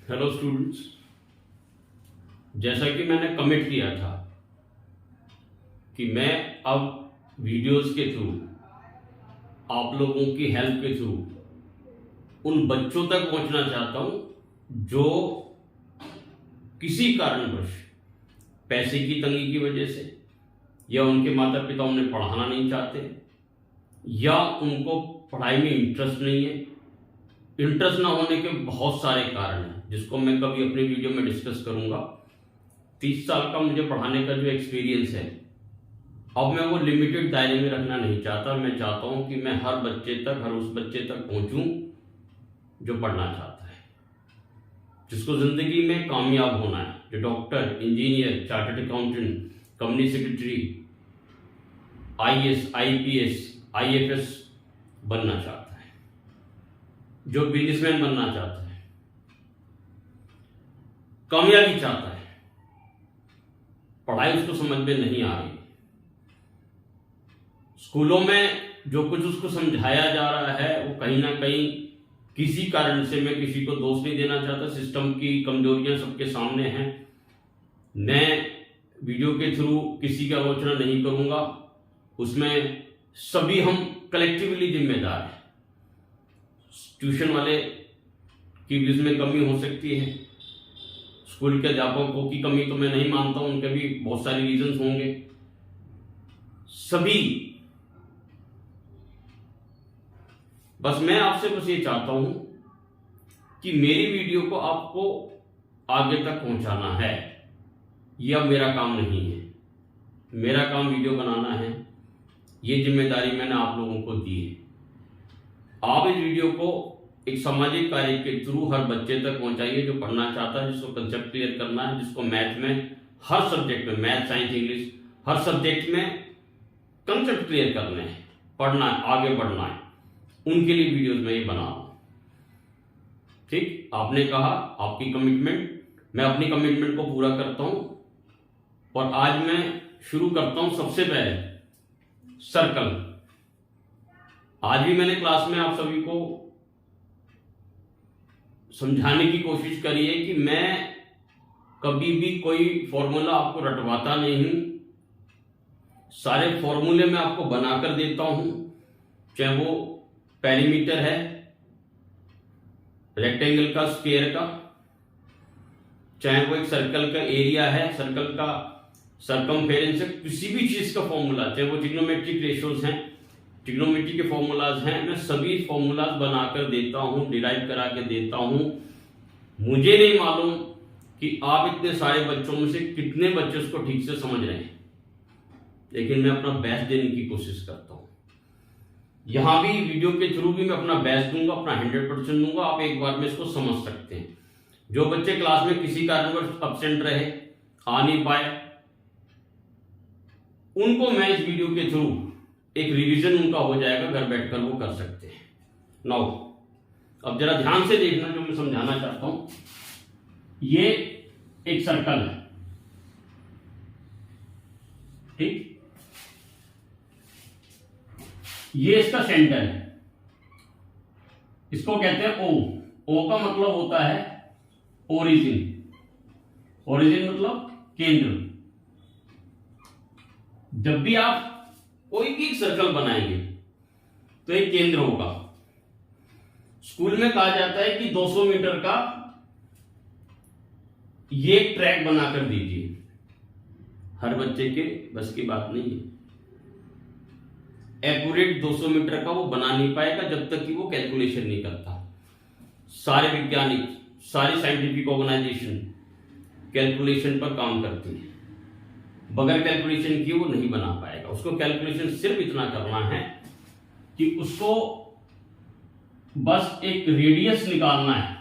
Hello students, जैसा कि मैंने कमिट किया था कि मैं अब वीडियोस के थ्रू आप लोगों की हेल्प के थ्रू उन बच्चों तक पहुंचना चाहता हूं जो किसी कारणवश पैसे की तंगी की वजह से या उनके माता पिता उन्हें पढ़ाना नहीं चाहते या उनको पढ़ाई में इंटरेस्ट नहीं है। इंटरेस्ट ना होने के बहुत सारे कारण हैं जिसको मैं कभी अपनी वीडियो में डिस्कस करूंगा। 30 साल का मुझे पढ़ाने का जो एक्सपीरियंस है, अब मैं वो लिमिटेड दायरे में रखना नहीं चाहता। मैं चाहता हूं कि मैं हर उस बच्चे तक पहुंचूं जो पढ़ना चाहता है, जिसको जिंदगी में कामयाब होना है, जो doctor, engineer, chartered accountant, company secretary, IAS, IPS, IFS बनना चाहता है, जो बिजनेसमैन बनना चाहता है, कामयाबी चाहता है। पढ़ाई उसको समझ में नहीं आ रही, स्कूलों में जो कुछ उसको समझाया जा रहा है वो कहीं ना कहीं किसी कारण से, मैं किसी को दोष नहीं देना चाहता, सिस्टम की कमजोरियां सबके सामने हैं। मैं वीडियो के थ्रू किसी का आलोचना नहीं करूंगा, उसमें सभी हम कलेक्टिवली जिम्मेदार हैं। ट्यूशन वाले की भी इसमें कमी हो सकती है, स्कूल के अध्यापकों की कमी तो मैं नहीं मानता हूं, उनके भी बहुत सारे रीजंस होंगे। सभी, बस मैं आपसे बस ये चाहता हूं कि मेरी वीडियो को आपको आगे तक पहुंचाना है। यह मेरा काम नहीं है, मेरा काम वीडियो बनाना है। ये जिम्मेदारी मैंने आप लोगों को दी है। आप इस वीडियो को एक सामाजिक कार्य के थ्रू हर बच्चे तक पहुंचाइए जो पढ़ना चाहता है, जिसको कंसेप्ट क्लियर करना है, जिसको मैथ में हर सब्जेक्ट में, मैथ, साइंस, इंग्लिश, हर सब्जेक्ट में कंसेप्ट क्लियर करने हैं, पढ़ना है, आगे बढ़ना है, उनके लिए वीडियोस में ये बना रहा हूं। ठीक, आपने कहा, आपकी कमिटमेंट, मैं अपनी कमिटमेंट को पूरा करता हूं। और आज मैं शुरू करता हूं सबसे पहले सर्कल। आज भी मैंने क्लास में आप सभी को समझाने की कोशिश करी है कि मैं कभी भी कोई फॉर्मूला आपको रटवाता नहीं हूं। सारे फॉर्मूले मैं आपको बनाकर देता हूं, चाहे वो पेरीमीटर है, रेक्टेंगल का, स्क्वायर का, चाहे वो एक सर्कल का एरिया है, सर्कल का सर्कमफेरेंस है, किसी भी चीज का फॉर्मूला, चाहे वो ट्रिग्नोमेट्रिक रेशियोज हैं, ट्रिग्नोमेट्री के फॉर्मूलाज हैं, मैं सभी फॉर्मूलाज बनाकर देता हूं, डिराइव करा के देता हूं। मुझे नहीं मालूम कि आप इतने सारे बच्चों में से कितने बच्चे उसको ठीक से समझ रहे हैं, लेकिन मैं अपना बेस्ट देने की कोशिश करता हूं। यहां भी वीडियो के थ्रू भी मैं अपना बेस्ट दूंगा, अपना 100% दूंगा। आप एक बार में इसको समझ सकते हैं। जो बच्चे क्लास में किसी कारणवश अपसेंट रहे, आ नहीं पाए, उनको मैं इस वीडियो के थ्रू एक रिवीजन उनका हो जाएगा, घर बैठकर वो कर सकते हैं। नाउ अब जरा ध्यान से देखना जो मैं समझाना चाहता हूं। ये एक सर्कल है, ठीक, ये इसका सेंटर है, इसको कहते हैं ओ का मतलब होता है ओरिजिन। ओरिजिन मतलब केंद्र। जब भी आप कोई भी एक सर्कल बनाएंगे तो एक केंद्र होगा। स्कूल में कहा जाता है कि 200 मीटर का ये ट्रैक बनाकर दीजिए। हर बच्चे के बस की बात नहीं है, एक्यूरेट 200 मीटर का वो बना नहीं पाएगा जब तक कि वो कैलकुलेशन नहीं करता। सारे वैज्ञानिक, सारी साइंटिफिक ऑर्गेनाइजेशन कैलकुलेशन पर काम करती है, बगैर कैलकुलेशन किए वो नहीं बना पाएगा। उसको कैलकुलेशन सिर्फ इतना करना है कि उसको बस एक रेडियस निकालना है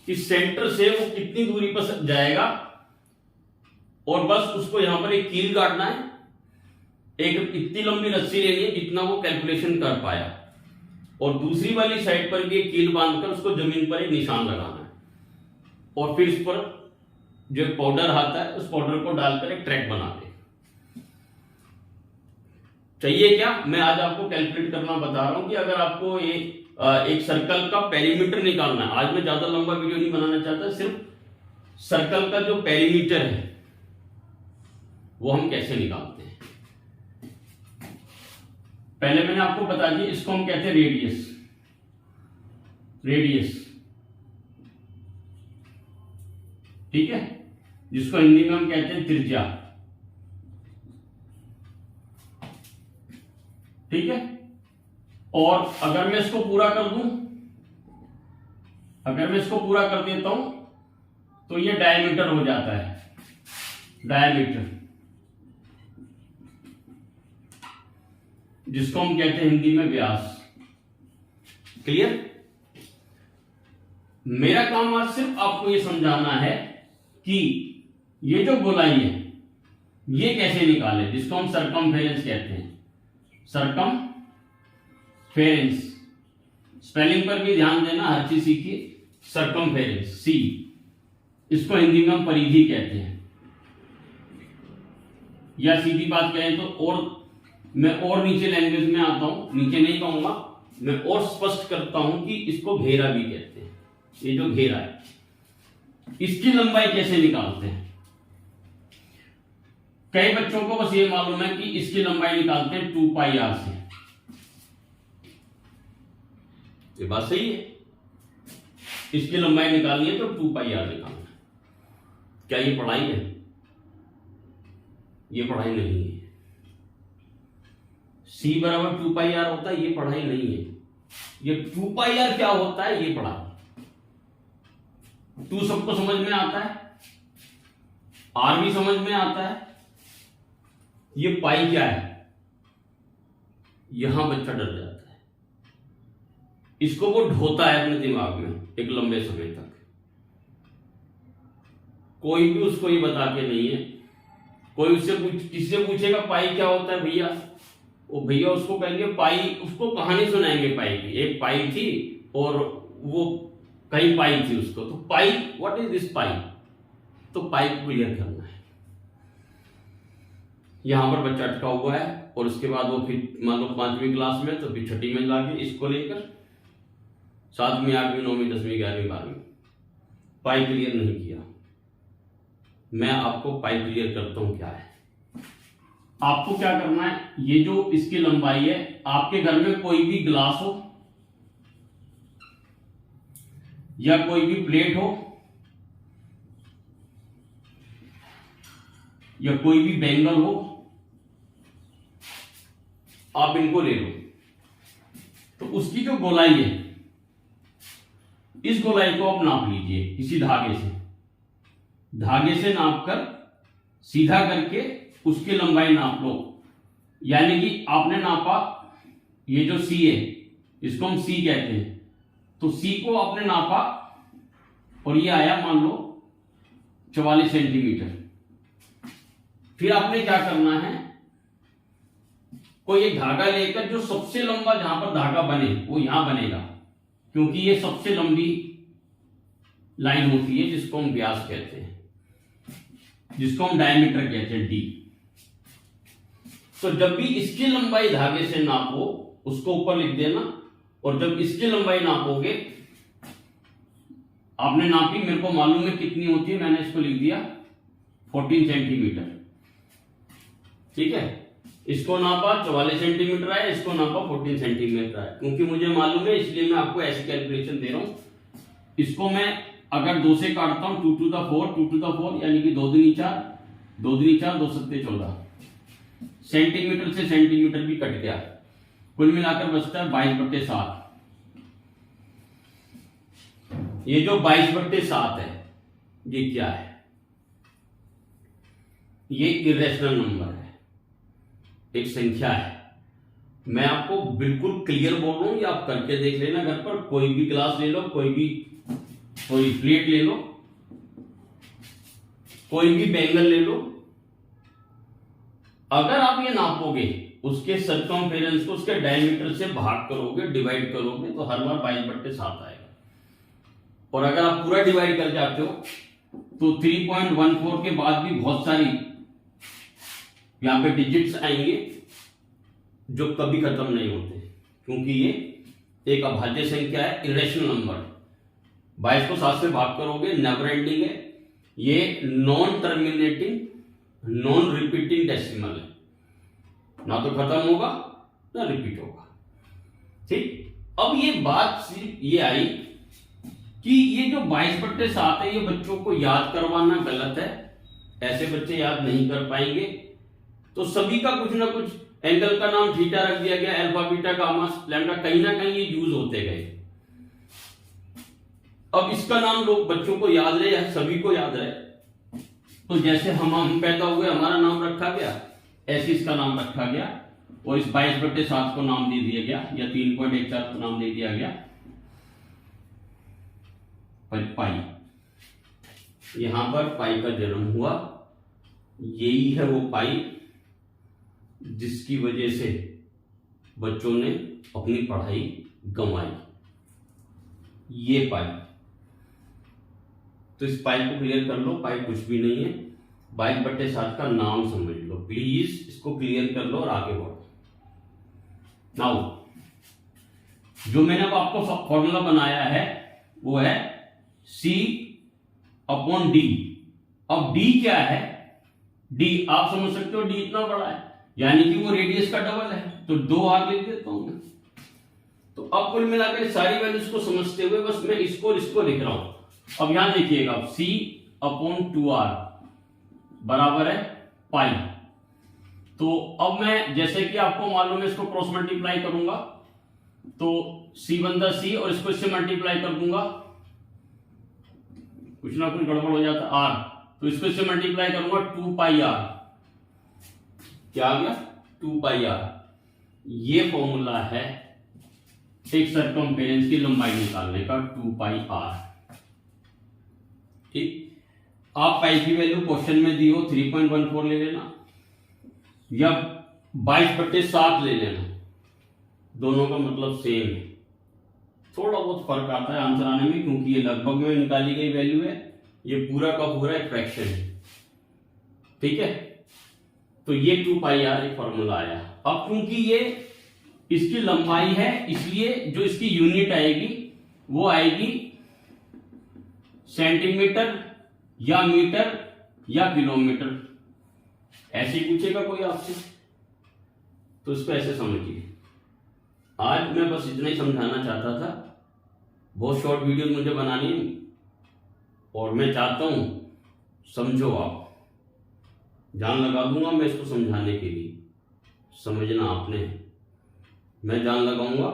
कि सेंटर से वो कितनी दूरी पर जाएगा, और बस उसको यहां पर एक कील काटना है, एक इतनी लंबी रस्सी लेनी है जितना वो कैलकुलेशन कर पाया, और दूसरी वाली साइड पर भी एक कील बांधकर उसको जमीन पर एक निशान लगाना है, और फिर इस पर जो पाउडर आता है उस पाउडर को डालकर एक ट्रैक बना दे। चाहिए क्या, मैं आज आपको कैलकुलेट करना बता रहा हूं कि अगर आपको ये एक सर्कल का पेरीमीटर निकालना है। आज मैं ज्यादा लंबा वीडियो नहीं बनाना चाहता, सिर्फ सर्कल का जो पेरीमीटर है वो हम कैसे निकालते हैं। पहले मैंने आपको बता दिया, इसको हम कहते हैं रेडियस। रेडियस, ठीक है, जिसको हिंदी में हम कहते हैं त्रिज्या, ठीक है। और अगर मैं इसको पूरा कर दूं, अगर मैं इसको पूरा कर देता हूं तो ये डायमीटर हो जाता है, डायमीटर, जिसको हम कहते हैं हिंदी में व्यास। क्लियर? मेरा काम आज सिर्फ आपको ये समझाना है कि ये जो गोलाई है ये कैसे निकाले, जिसको हम सरकमफेरेंस कहते हैं। सरकमफेरेंस, स्पेलिंग पर भी ध्यान देना, हर चीज सीखिए। सरकमफेरेंस, सी, इसको हिंदी में हम परिधि कहते हैं, या सीधी बात कहें तो, और मैं और नीचे लैंग्वेज में आता हूं, नीचे नहीं कहूंगा, मैं और स्पष्ट करता हूं कि इसको घेरा भी कहते हैं। ये जो घेरा है, इसकी लंबाई कैसे निकालते हैं? कई बच्चों को बस ये मालूम है कि इसकी लंबाई निकालते हैं 2πr से। ये बात सही है, इसकी लंबाई निकालनी है तो 2πr निकालना है। क्या ये पढ़ाई है? ये पढ़ाई नहीं है। c बराबर 2πr होता है, ये पढ़ाई नहीं है। ये 2πr क्या होता है ये पढ़ाई। 2 सबको समझ में आता है, r भी समझ में आता है। ये पाई क्या है, यहां बच्चा डर जाता है, इसको वो ढोता है अपने दिमाग में एक लंबे समय तक। कोई भी उसको ये बता के नहीं है। कोई उससे किसी से पूछेगा पाई क्या होता है भैया, वो भैया उसको कहेंगे पाई, उसको कहानी सुनाएंगे पाई की। एक पाई थी और वो कहीं पाई थी उसको, तो पाई, व्हाट इज दिस पाई? तो पाई को क्लियर करना है। यहां पर बच्चा अटका हुआ है और उसके बाद वो फिर मान लो 5वीं क्लास में, तो फिर 6ठी में लाके इसको लेकर 7वीं 8वीं 9वीं 10वीं 11वीं 12वीं पाई क्लियर नहीं किया। मैं आपको पाई क्लियर करता हूं क्या है। आपको क्या करना है, ये जो इसकी लंबाई है, आपके घर में कोई भी ग्लास हो या कोई भी प्लेट हो या कोई भी बैंगल हो, आप इनको ले लो। तो उसकी जो गोलाई है, इस गोलाई को आप नाप लीजिए किसी धागे से। धागे से नापकर सीधा करके उसकी लंबाई नाप लो। यानी कि आपने नापा, ये जो सी है इसको हम सी कहते हैं, तो सी को आपने नापा और ये आया मान लो 44 सेंटीमीटर। फिर आपने क्या करना है, कोई एक धागा लेकर, जो सबसे लंबा जहां पर धागा बने वो यहां बनेगा, क्योंकि ये सबसे लंबी लाइन होती है जिसको हम व्यास कहते हैं, जिसको हम डायमीटर कहते हैं, डी। तो जब भी इसकी लंबाई धागे से नापो उसको ऊपर लिख देना, और जब इसकी लंबाई नापोगे, आपने नापी, मेरे को मालूम है कितनी होती है, मैंने इसको लिख दिया 14 सेंटीमीटर, ठीक है। इसको नापा 44 सेंटीमीटर आया, इसको नापा 14 सेंटीमीटर आया, क्योंकि मुझे मालूम है इसलिए मैं आपको ऐसी कैलकुलेशन दे रहा हूं। इसको मैं अगर 2 से काटता हूं, 2 to the 4 यानी कि 2 दूनी 4, 2 दूनी 4, 2 सत्ते 14 सेंटीमीटर से सेंटीमीटर भी कट गया, कुल मिलाकर बचता है 22/7। ये जो 22/7 है ये क्या है? ये इरेशनल नंबर है, एक संख्या है। मैं आपको बिल्कुल क्लियर बोल रहा हूं, ये आप करके देख लेना घर पर। कोई भी ग्लास ले लो, कोई प्लेट ले लो, कोई भी बैंगल ले लो, अगर आप ये नापोगे, उसके सरकमफेरेंस को उसके डायमीटर से भाग करोगे, डिवाइड करोगे, तो हर बार 22/7 आएगा। और अगर आप पूरा डिवाइड कर जाते हो तो 3.14 के बाद भी बहुत सारी यहां पे डिजिट्स आएंगे जो कभी खत्म नहीं होते, क्योंकि ये एक अभाज्य संख्या है, इरेशनल नंबर। 22 को 7 से भाग करोगे, नेवर एंडिंग है, ये non terminating non repeating decimal है, ना तो खत्म होगा ना रिपीट होगा। ठीक, अब ये बात सिर्फ ये आई कि ये जो 22/7 है, ये बच्चों को याद करवाना गलत है, ऐसे बच्चे याद नहीं कर पाएंगे। तो सभी का कुछ ना कुछ, एंगल का नाम थीटा रख दिया गया, अल्फा बीटा गामा लैम्डा, कहीं ना कहीं ये यूज होते गए। अब इसका नाम लोग बच्चों को याद रहे, सभी को याद रहे। तो जैसे हम पैदा हुए, हमारा नाम रखा गया, ऐसे इसका नाम रखा गया, और इस 22/7 को नाम दे दिया गया, या 3.14 को नाम दे दिया गया पाई। यहां पर पाई का जन्म हुआ, यही है वो पाई जिसकी वजह से बच्चों ने अपनी पढ़ाई गंवाई, ये पाई। तो इस पाई को क्लियर कर लो, पाई कुछ भी नहीं है, 22/7 का नाम समझ लो प्लीज, इसको क्लियर कर लो और आगे बढ़ो। नाउ जो मैंने अब आपको फॉर्मूला बनाया है वो है C/D। अब D क्या है? D आप समझ सकते हो, D इतना बड़ा है, यानी कि वो रेडियस का डबल है, तो 2R लिख देता हूं मैं। तो अब कुल मिलाकर सारी वैल्यूज को समझते हुए बस मैं इसको लिख रहा हूं। अब यहां देखिएगा, C/2R बराबर है पाई। तो अब मैं, जैसे कि आपको मालूम है, इसको क्रॉस मल्टीप्लाई करूंगा, तो C और इसको इससे मल्टीप्लाई कर दूंगा, कुछ ना कुछ गड़बड़ हो जाता, R, तो इसको इससे मल्टीप्लाई करूंगा, 2πr, क्या आ गया? 2πr। ये फॉर्मूला है एक सरकमफेरेंस की लंबाई निकालने का, 2πr। ठीक, आप पाई की वैल्यू क्वेश्चन में दी हो 3.14 ले लेना, या 22/7 ले लेना, दोनों का मतलब सेम है। थोड़ा बहुत फर्क आता है आंसर आने में, क्योंकि ये लगभग में निकाली गई वैल्यू है, ये पूरा का पूरा एक फ्रैक्शन है। ठीक है, तो ये 2πr एक फॉर्मूला आया। अब क्योंकि ये इसकी लंबाई है, इसलिए जो इसकी यूनिट आएगी वो आएगी सेंटीमीटर या मीटर या किलोमीटर। ऐसे ही पूछेगा कोई आपसे, तो इसको ऐसे समझिए। आज मैं बस इतना ही समझाना चाहता था, बहुत शॉर्ट वीडियो मुझे बनानी है, और मैं चाहता हूं समझो आप, जान लगा दूंगा मैं इसको समझाने के लिए, समझना आपने है। मैं जान लगाऊंगा,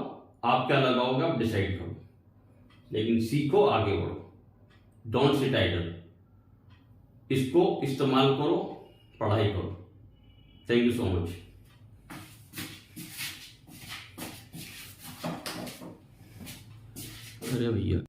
आप क्या लगाओगे आप डिसाइड करो, लेकिन सीखो, आगे बढ़ो, डोंट सिट आइडल, इसको इस्तेमाल करो, पढ़ाई करो। Thank you so much. अरे भैया।